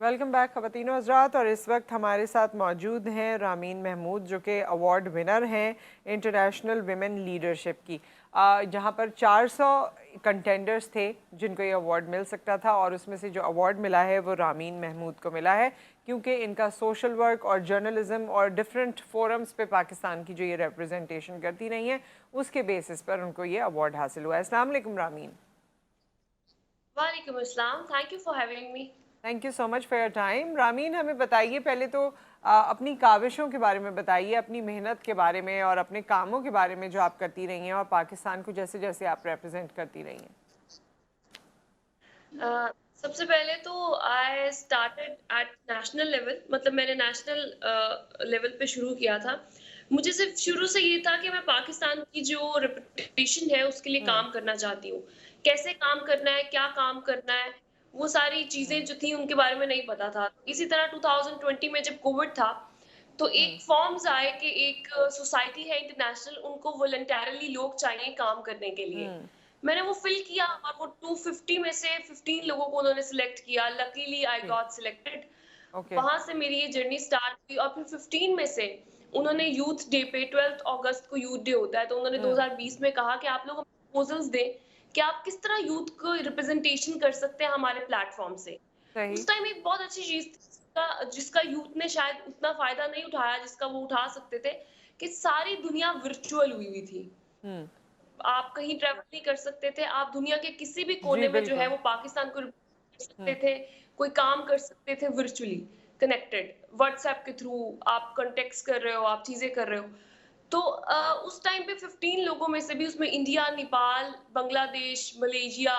Welcome back ख़वातीन और हज़रात। और इस वक्त हमारे साथ मौजूद हैं रामीन महमूद, जो कि अवार्ड विनर हैं इंटरनेशनल विमेन लीडरशिप की, जहां पर 400 कंटेंडर्स थे जिनको ये अवार्ड मिल सकता था, और उसमें से जो अवार्ड मिला है वो रामीन महमूद को मिला है, क्योंकि इनका सोशल वर्क और जर्नलिज्म और डिफरेंट फोरम्स पे पाकिस्तान की जो ये रिप्रेजेंटेशन करती रही हैं, उसके बेसिस पर उनको ये अवार्ड हासिल हुआ है। अस्सलाम वालेकुम रामीन। वालेकुम अस्सलाम, thank you for having me. Thank you so much for your time. Ramin, हमें बताइए पहले तो अपनी काविशों के बारे में बताइए, अपनी मेहनत के बारे में और अपने कामों के बारे में जो आप करती रही हैं, और पाकिस्तान को जैसे जैसे आप रिप्रेजेंट करती रही हैं। सबसे पहले तो I started at national level, मतलब मैंने नेशनल लेवल पे शुरू किया था। मुझे सिर्फ शुरू से ये था कि मैं पाकिस्तान की जो रेपुटेशन है उसके लिए हम्म। काम करना चाहती हूँ। कैसे काम करना है, क्या काम करना है, वो सारी चीजें हम्म। जो थी उनके बारे में नहीं पता था। इसी तरह 2020 में जब कोविड था, तो हम्म। एक फॉर्म्स आए कि एक सोसाइटी है इंटरनेशनल, उनको वॉलंटरली लोग चाहिए काम करने के लिए। हम्म। मैंने वो फिल किया और वो 250 में से 15 लोगों को उन्होंने सिलेक्ट किया। लकीली आई जी। Got selected. ओके। वहां से मेरी ये जर्नी स्टार्ट हुई और फिर 15 में से उन्होंने यूथ डे पे, 12 अगस्त को यूथ डे होता है, तो उन्होंने हम्म। 2020 में कहा कि आप लोग प्रपोजल्स दें कि आप किस तरह यूथ को रिप्रेजेंटेशन कर सकते हैं हमारे प्लेटफॉर्म से। सही। उस टाइम एक बहुत अच्छी चीज थी जिसका यूथ ने शायद उतना फायदा नहीं उठाया जिसका वो उठा सकते थे, कि सारी दुनिया वर्चुअल हुई हुई थी। हम्म। आप कहीं ट्रैवल नहीं कर सकते थे, आप दुनिया के किसी भी जी कोने में जो है बिल्कुल। वो पाकिस्तान को represent कर सकते हम्म। थे, कोई काम कर सकते थे वर्चुअली कनेक्टेड, व्हाट्सएप के थ्रू आप कॉन्टेक्ट्स कर रहे हो, आप चीजें कर रहे हो। तो उस टाइम पे 15 लोगों में से भी उसमें इंडिया, नेपाल, बांग्लादेश, मलेशिया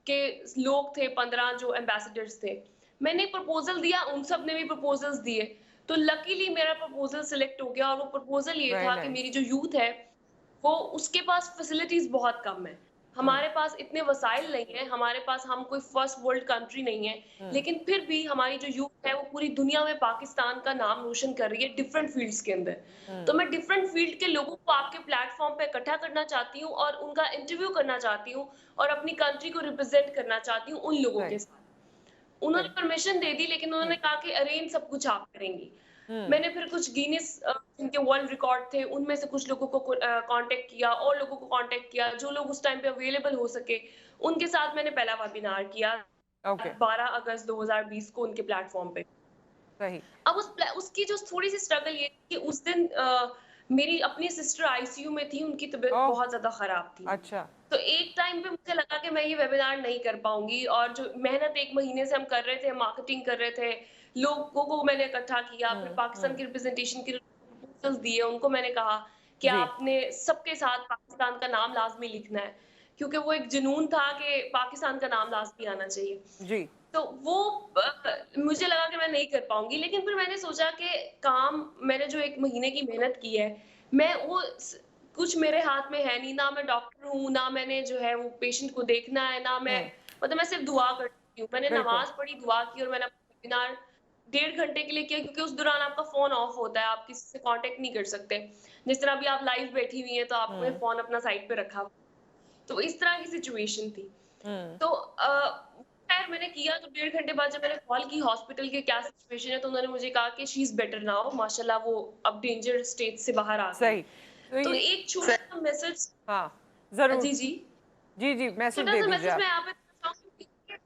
के लोग थे, 15 जो एम्बेसडर्स थे। मैंने प्रपोजल दिया, उन सब ने भी प्रपोजल्स दिए, तो लकीली मेरा प्रपोजल सिलेक्ट हो गया। और वो प्रपोजल ये वेरी था कि मेरी नाइस। जो यूथ है वो, उसके पास फैसिलिटीज बहुत कम है। हम्म। हमारे पास इतने वसाइल नहीं है, हमारे पास, हम कोई फर्स्ट वर्ल्ड कंट्री नहीं है, हम्म। लेकिन फिर भी हमारी जो यूथ है वो पूरी दुनिया में पाकिस्तान का नाम रोशन कर रही है डिफरेंट फील्ड्स के अंदर। तो हम्म। मैं डिफरेंट फील्ड के लोगों को आपके प्लेटफॉर्म पे इकट्ठा करना चाहती हूँ और उनका इंटरव्यू करना चाहती हूँ और अपनी कंट्री को रिप्रेजेंट करना चाहती हूँ उन लोगों सही। के साथ। उन्होंने सही। परमिशन दे दी, लेकिन उन्होंने जी। कहा कि अरेंज सब कुछ आप करेंगी। हम्म। मैंने फिर कुछ गिनीज जिनके वर्ल्ड रिकॉर्ड थे उनमें से कुछ लोगों को कांटेक्ट किया और लोगों को कांटेक्ट किया जो लोग उस टाइम पे अवेलेबल हो सके। उनके साथ मैंने पहला वेबिनार किया ओके। 12 अगस्त 2020 को उनके प्लेटफॉर्म पे। सही। अब उसकी जो थोड़ी सी स्ट्रगल ये थी कि उस दिन मेरी अपनी सिस्टर आईसीयू में थी, उनकी तबीयत ओह। बहुत ज्यादा खराब थी। अच्छा। तो एक टाइम पे मुझे लगा कि मैं ये वेबिनार नहीं कर पाऊंगी, और जो मेहनत एक महीने से हम कर रहे थे, मार्केटिंग कर रहे थे, लोगों को मैंने इकट्ठा किया, फिर पाकिस्तान हम्म। की रिप्रेजेंटेशन के प्रपोजल्स दिए, उनको मैंने कहा कि जी। आपने सबके साथ पाकिस्तान का नाम लाजमी लिखना है, क्योंकि वो एक जुनून था कि पाकिस्तान का नाम लाजमी आना चाहिए। जी। तो वो मुझे लगा कि मैं नहीं कर पाऊँगी, लेकिन फिर मैंने सोचा कि काम, मैंने जो 1 महीने की मेहनत की है, मैं वो कुछ मेरे हाथ में है नहीं, ना मैं डॉक्टर हूँ, ना मैंने जो है वो पेशेंट को देखना है, ना मैं, हम्म। मतलब मैं सिर्फ़ दुआ करती हूँ। मैंने बिल्कुल। नमाज़ पढ़ी, दुआ की और मैंने अपना वेबिनार 1.5 घंटे के लिए किया, क्योंकि उस दौरान आपका फ़ोन ऑफ होता है, आप किसी से कॉन्टैक्ट नहीं कर सकते। जिस तरह अभी आप लाइव बैठी हुई हैं, तो आपने हम्म। फ़ोन अपना साइड पे रखा हुआ। तो इस तरह की सिचुएशन थी। हम्म। तो खैर मैंने किया, तो 1.5 घंटे बाद जब मैंने कॉल की हॉस्पिटल की क्या सिचुएशन है, तो उन्होंने मुझे कहा कि शी इज़ बेटर नाउ, माशाल्लाह वो अब डेंजर स्टेज से बाहर आ गई। सही। तो तो ये। एक छोटा-सा मैसेज, हाँ, ज़रूर। जी, जी। जी जी, मैसेज दे छोटा-सा दीजिए मैसेज मैं आप। यहाँ पे देना चाहूँगी कि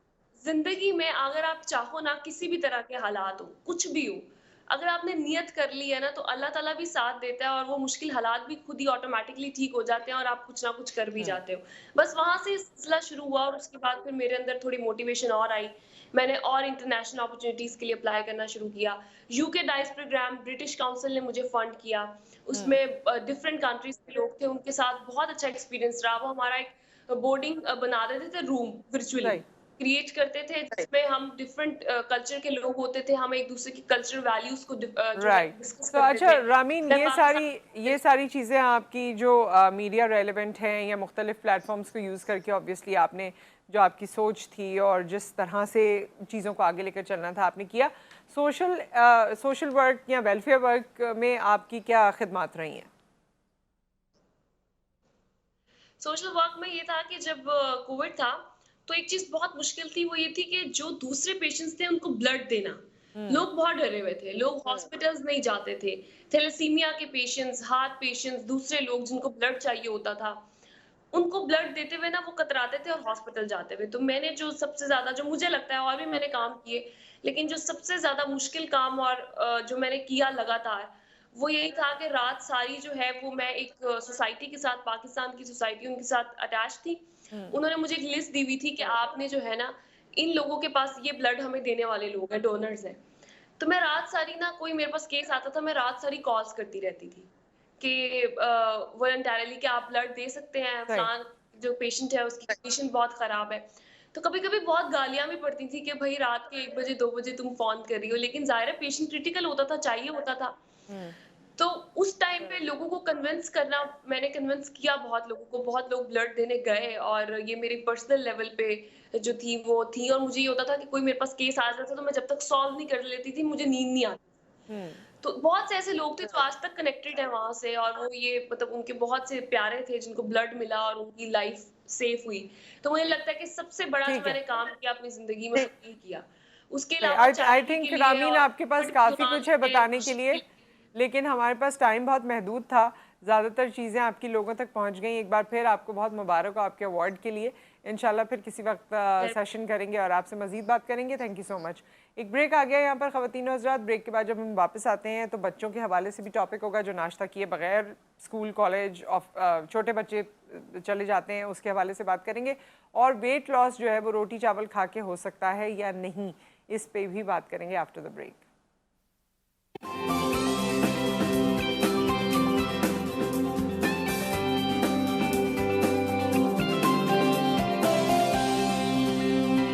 ज़िंदगी में अगर आप चाहो ना, किसी भी तरह के हालात हो, कुछ भी हो, अगर आपने नियत कर ली है ना, तो अल्लाह ताला भी साथ देता है और वो मुश्किल हालात भी खुद ही ऑटोमैटिकली ठीक हो जाते हैं और आप कुछ ना कुछ कर भी हम्म। जाते हो। बस वहाँ से सिलसिला शुरू हुआ और उसके बाद फिर मेरे अंदर थोड़ी मोटिवेशन और आई। मैंने और इंटरनेशनल अपॉर्च्युनिटीज़ के लिए अप्लाई करना शुरू किया। UK DICE programme British Council ने मुझे फंड किया। हम्म। उसमें डिफरेंट कंट्रीज़ के लोग थे, उनके साथ बहुत अच्छा एक्सपीरियंस रहा। वो हमारा एक बोर्डिंग बना देते थे रूम वर्चुअली, सही। क्रिएट करते थे जिसमें हम डिफरेंट कल्चर के लोग होते थे, हम एक दूसरे की कल्चरल वैल्यूज को जो है राइट। डिस्कस तो करते अच्छा थे। रामीन, मैं पाकिस्तान, ये सारी चीज़ें आपकी जो मीडिया रेलेवेंट हैं या मुख्तलिफ प्लेटफॉर्म्स को यूज़ करके, ऑब्वियसली आपने जो आपकी सोच थी और जिस तरह से चीज़ों को आगे लेकर चलना था आपने किया। सोशल वर्क या वेलफेयर वर्क में आपकी क्या खिदमत रही हैं? सोशल वर्क में ये था कि जब कोविड था, तो एक चीज बहुत मुश्किल थी, वो ये थी कि जो दूसरे पेशेंट्स थे उनको ब्लड देना, लोग बहुत डरे हुए थे, लोग हॉस्पिटल्स नहीं जाते थे। थैलेसीमिया के पेशेंट्स, हार्ट पेशेंट्स, दूसरे लोग जिनको ब्लड चाहिए होता था, उनको ब्लड देते हुए ना वो कतराते थे और हॉस्पिटल जाते हुए। तो मैंने जो सबसे ज़्यादा, जो मुझे लगता है, और भी मैंने काम किए, लेकिन जो सबसे ज़्यादा मुश्किल काम और जो मैंने किया लगातार, वो यही था कि रात सारी जो है वो मैं एक सोसाइटी के साथ, पाकिस्तान की सोसाइटी उनके साथ अटैच थी। उन्होंने मुझे एक लिस्ट दी हुई थी कि आपने जो है ना, इन लोगों के पास ये ब्लड हमें देने वाले लोग हैं, डोनर्स हैं। तो मैं रात सारी ना, कोई मेरे पास केस आता था, मैं रात सारी कॉल्स करती रहती थी कि वॉलंटरली कि आप ब्लड दे सकते हैं, राइट। फलान जो पेशेंट है उसकी कंडीशन बहुत खराब है। तो कभी-कभी बहुत गालियाँ भी पड़ती थी कि भई रात के 1 बजे 2 बजे तुम फ़ोन कर रही हो, लेकिन ज़ाहिर है पेशेंट क्रिटिकल होता था, चाहिए होता था। हम्म। तो उस टाइम पे लोगों को कन्विंस करना, मैंने कन्विंस किया बहुत लोगों को, बहुत लोग ब्लड देने गए, और ये मेरी पर्सनल लेवल पे जो थी वो थी, और मुझे ये होता था कि कोई मेरे पास केस आ जाता था तो मैं जब तक सॉल्व नहीं कर लेती थी मुझे नींद नहीं आती। हम्म। तो बहुत से ऐसे लोग थे जो आज तक कनेक्टेड हैं वहाँ से, और वो ये मतलब उनके बहुत से प्यारे थे जिनको ब्लड मिला और उनकी लाइफ सेफ हुई। तो मुझे लगता है कि सबसे बड़ा जो ठीक है। मैंने काम किया अपनी ज़िंदगी में वो यही किया। उसके नहीं, अलावा आई चैरिटी के थिंक लिए रामीन, और आपके पास कोविड के काफ़ी दौरान कुछ है मैंने बताने के कोशिश लिए, की। लेकिन हमारे पास टाइम बहुत महदूद था। ज़्यादातर चीज़ें आपकी लोगों तक पहुंच गई। एक बार फिर आपको बहुत मुबारक हो आपके अवार्ड के लिए। इंशाल्लाह फिर किसी वक्त सेशन करेंगे और आपसे मज़ीद बात करेंगे। Thank you so much. एक ब्रेक आ गया यहाँ पर ख़वातीन और हज़रात। ब्रेक के बाद जब हम वापस आते हैं तो बच्चों के हवाले से भी टॉपिक होगा, जो नाश्ता किए बगैर स्कूल कॉलेज ऑफ छोटे बच्चे चले जाते हैं, उसके हवाले से बात करेंगे। और वेट लॉस जो है वो रोटी चावल खा के हो सकता है या नहीं, इस पे भी बात करेंगे आफ्टर द ब्रेक।